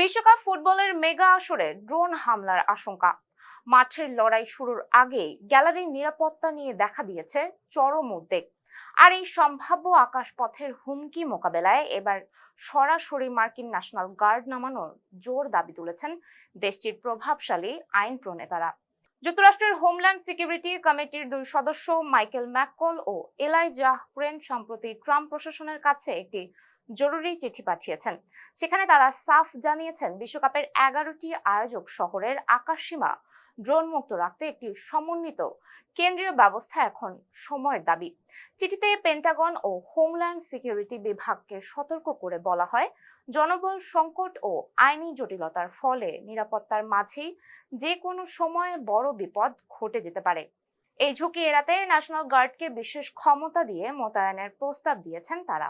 বিশ্বকাপ ফুটবলের মেগা আসরে ড্রোন হামলার আশঙ্কা। মাঠের লড়াই শুরুর আগেই গ্যালারির নিরাপত্তা নিয়ে দেখা দিয়েছে চরম উদ্বেগ। আর এই সম্ভাব্য আকাশপথের হুমকি মোকাবেলায় এবার সরাসরি মার্কিন ন্যাশনাল গার্ড নামানোর জোর দাবি তুলেছেন দেশটির প্রভাবশালী আইন প্রণেতারা। যুক্তরাষ্ট্রের হোমল্যান্ড সিকিউরিটি কমিটির দুই সদস্য মাইকেল ম্যাককল ও এলাইজাহ গ্রেন সম্প্রতি ট্রাম্প প্রশাসনের কাছে একটি জরুরি চিঠি পাঠিয়েছেন। সেখানে তারা সাফ জানিয়েছেন বিশ্বকাপের 11টি আয়োজক শহরের আকাশসীমা ড্রোন মুক্ত রাখতে একটি সমন্বিত কেন্দ্রীয় ব্যবস্থা এখন সময়ের দাবি। চিঠিতে পেন্টাগন ও হোমল্যান্ড সিকিউরিটি বিভাগকে সতর্ক করে বলা হয়, জনবল সংকট ও আইনি জটিলতার ফলে নিরাপত্তার মাঝেই যে কোনো সময় বড় বিপদ ঘটে যেতে পারে। এই ঝুঁকি এড়াতে ন্যাশনাল গার্ডকে বিশেষ ক্ষমতা দিয়ে মোতায়েনের প্রস্তাব দিয়েছেন তারা।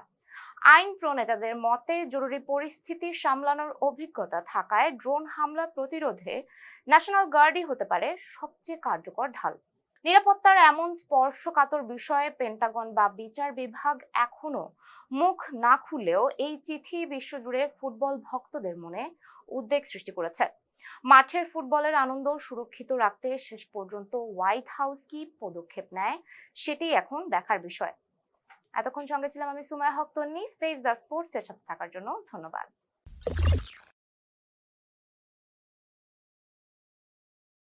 আইন প্রণেতাদের মতে জরুরি পরিস্থিতি সামলানোর অভিজ্ঞতা থাকায় ড্রোন হামলা প্রতিরোধে ন্যাশনাল গার্ডই হতে পারে সবচেয়ে কার্যকর ঢাল। নিরাপত্তার এমন স্পর্শকাতর বিষয়ে পেন্টাগন বা বিচার বিভাগ এখনো মুখ না খুললেও এই চিঠি বিশ্বজুড়ে ফুটবল ভক্তদের মনে উদ্বেগ সৃষ্টি করেছে। মাঠের ফুটবলের আনন্দ সুরক্ষিত রাখতে শেষ পর্যন্ত হোয়াইট হাউস কি পদক্ষেপ নেয় সেটি এখন দেখার বিষয়। এতক্ষণ সঙ্গে ছিলাম আমি সুমাইয়া হক তন্নি। ফেস দ্য স্পোর্টস এর সাথে থাকার জন্য ধন্যবাদ।